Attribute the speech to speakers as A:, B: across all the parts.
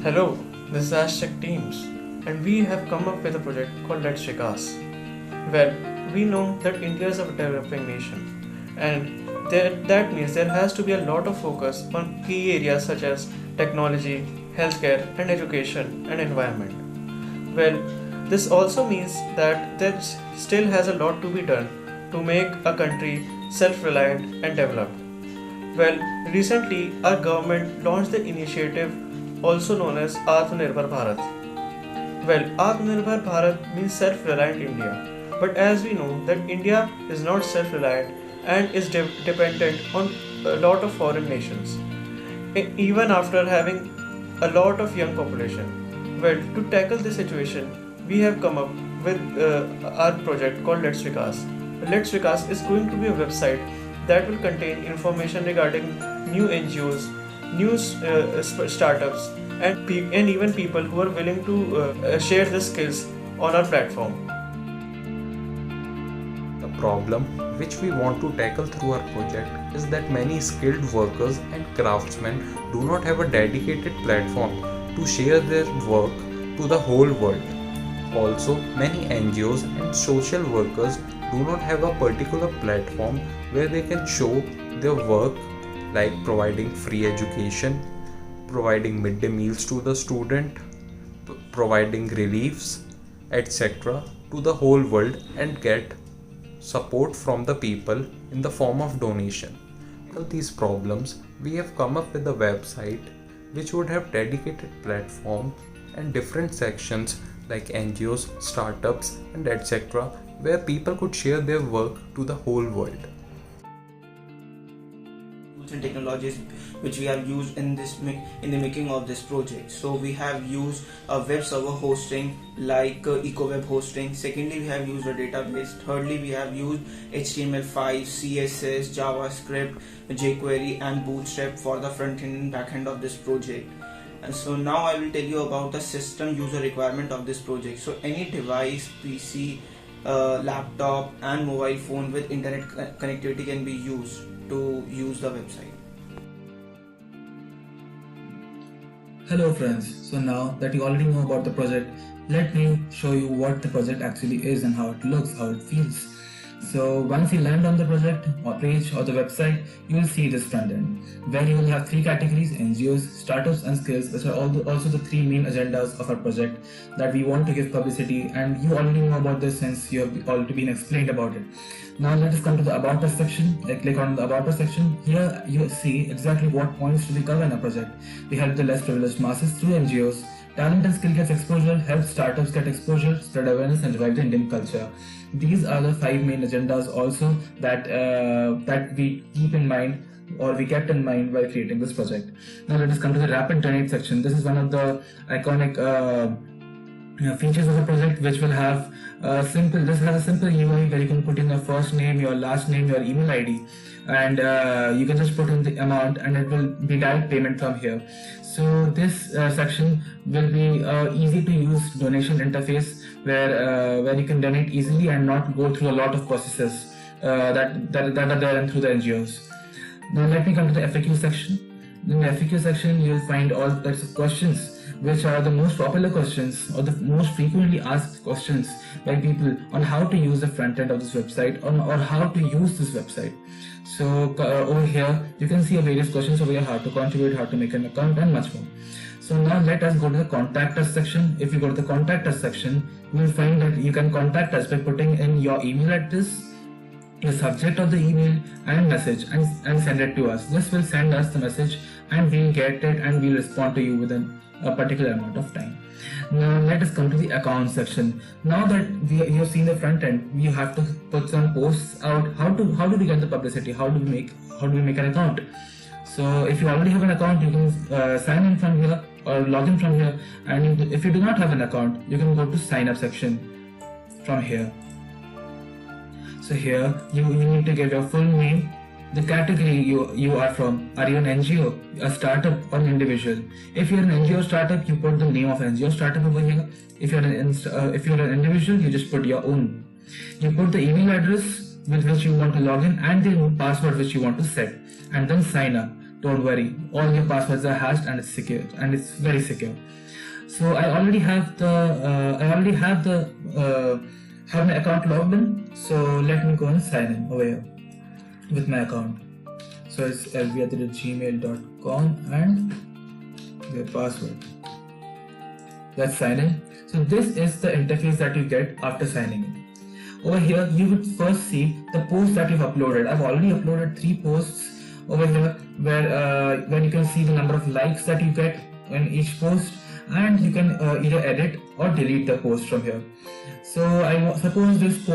A: Hello, this is Hashtag Teams, and we have come up with a project called Let's Vikas. Well, we know that India is a developing nation, and that means there has to be a lot of focus on key areas such as technology, healthcare, and education and environment. Well, this also means that there still has a lot to be done to make a country self reliant and developed. Well, recently our government launched the initiative also known as Atmanirbhar Bharat. Well, Atmanirbhar Bharat means self-reliant India. But as we know that India is not self-reliant and is dependent on a lot of foreign nations, even after having a lot of young population. Well, to tackle this situation, we have come up with our project called Let's Vikas. Let's Vikas is going to be a website that will contain information regarding new NGOs, new startups, and even people who are willing to share their skills on our platform.
B: The problem which we want to tackle through our project is that many skilled workers and craftsmen do not have a dedicated platform to share their work to the whole world. Also, many NGOs and social workers do not have a particular platform where they can show their work, like providing free education, providing midday meals to the student, providing reliefs, etc. to the whole world and get support from the people in the form of donation. For these problems, we have come up with a website which would have dedicated platform and different sections like NGOs, startups, and etc. where people could share their work to the whole world.
C: And technologies which we have used in the making of this project. So we have used a web server hosting like EcoWeb hosting. Secondly, we have used a database. Thirdly, we have used HTML5, CSS, JavaScript, jQuery, and Bootstrap for the front end and back end of this project. And so now I will tell you about the system user requirement of this project. So any device, PC, laptop, and mobile phone with internet connectivity can be used to use the website.
D: Hello friends, so now that you already know about the project, let me show you what the project actually is and how it looks, how it feels. So once you land on the project or page or the website, you will see this front end where you will have three categories: NGOs, startups, and skills, which are also the three main agendas of our project that we want to give publicity, and you already know about this since you have already been explained about it. Now let us come to the About Us section. I click on the About Us section. Here you see exactly what points to be covered in a project. We help the less privileged masses through NGOs. Talent and skill gets exposure, help startups get exposure, spread awareness, and revive the Indian culture. These are the five main agendas also that we keep in mind, or we kept in mind while creating this project. Now let us come to the Rapid Donate section. This is one of the iconic features of the project, which will have this has a simple UI where you can put in your first name, your last name, your email ID, and you can just put in the amount and it will be direct payment from here. So this section will be easy to use donation interface where you can donate easily and not go through a lot of processes that are there and through the NGOs. Now let me come to the FAQ section. In the FAQ section, you will find all types of questions, which are the most popular questions or the most frequently asked questions by people on how to use the front end of this website or how to use this website. So over here, you can see various questions over here: how to contribute, how to make an account, and much more. So now let us go to the Contact Us section. If you go to the Contact Us section, you will find that you can contact us by putting in your email address, the subject of the email, and message, and send it to us. This will send us the message and we'll get it and we'll respond to you within a particular amount of time. Now let us come to the account section. Now that you have seen the front end, we have to put some posts out. How do we get the publicity? How do we make an account? So if you already have an account, you can sign in from here or log in from here, and if you do not have an account, you can go to sign up section from here. So here you need to give your full name, the category you are from. Are you an NGO, a startup, or an individual? If you're an NGO startup, you put the name of NGO startup over here. If you're an individual, you just put your own. You put the email address with which you want to log in and the password which you want to set, and then sign up. don't worry, all your passwords are hashed and it's secure, and it's very secure. So I already have my account logged in. So let me go and sign in over here with my account. So it's lv@gmail.com and the password. Let's sign in. So this is the interface that you get after signing in. Over here, you would first see the posts that you've uploaded. I've already uploaded 3 posts over here, where you can see the number of likes that you get in each post, and you can either edit or delete the post from here. So I suppose this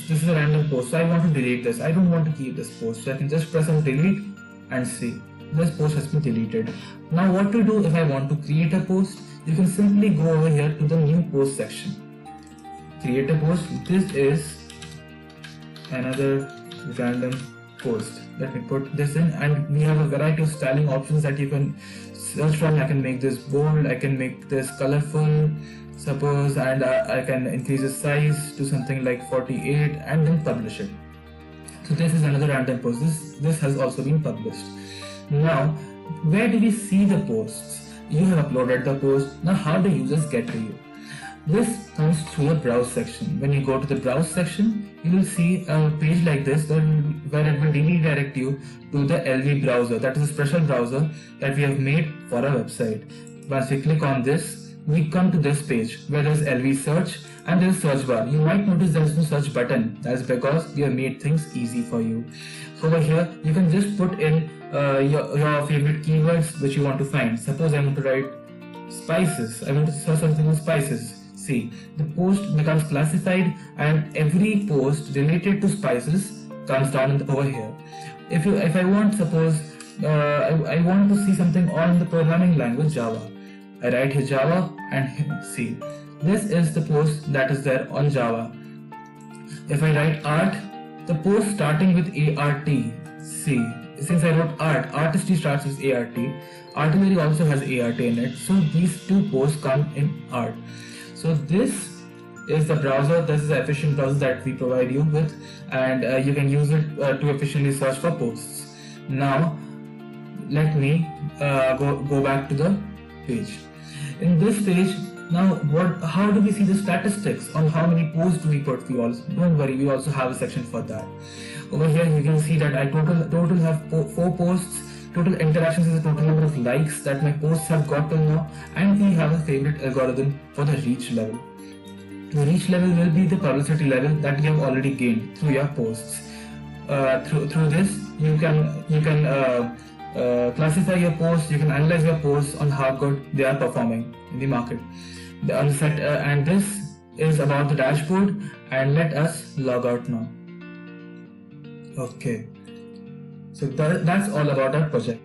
D: is a random post, so I want to delete this. I don't want to keep this post, so I can just press on delete and see this post has been deleted. Now what to do if I want to create a post? You can simply go over here to the new post section, create a post. This is another random post. Let me put this in, and we have a variety of styling options that you can search from. I can make this bold, I can make this colorful, suppose, and I can increase the size to something like 48 and then publish it. So this is another random post. This has also been published. Now, where do we see the posts? You have uploaded the post. Now how do users get to you? This comes through the browse section. When you go to the browse section, you will see a page like this where it will redirect you to the LV browser. That is a special browser that we have made for our website. Once we click on this, we come to this page where there is LV search and there is search bar. You might notice there is no search button. That is because we have made things easy for you. So over here, you can just put in your favorite keywords which you want to find. Suppose I want to write spices. I want to search something with spices. See, the post becomes classified and every post related to spices comes down over here. If I want, suppose I want to see something on the programming language Java, I write here Java and see, this is the post that is there on Java. If I write art, the post starting with ART, see, since I wrote art, artistry starts with ART, artillery also has ART in it, so these 2 posts come in art. So this is the browser, this is the efficient browser that we provide you with, and you can use it to efficiently search for posts. Now let me go back to the page. In this page, now how do we see the statistics on how many posts do we put? Don't worry, we also have a section for that. Over here you can see that I total have 4 posts. Total interactions is the total number of likes that my posts have got till now, and we have a favorite algorithm for the reach level. The reach level will be the publicity level that you have already gained through your posts. Through this, you can classify your posts, you can analyze your posts on how good they are performing in the market. And this is about the dashboard, and let us log out now. Okay. So that's all about our project.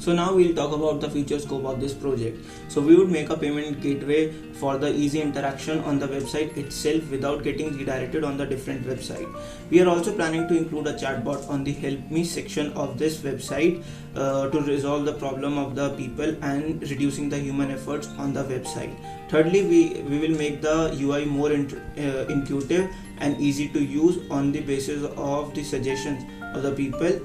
C: So now we'll talk about the future scope of this project. So we would make a payment gateway for the easy interaction on the website itself without getting redirected on the different website. We are also planning to include a chatbot on the help me section of this website to resolve the problem of the people and reducing the human efforts on the website. Thirdly, we will make the UI more intuitive and easy to use on the basis of the suggestions of the people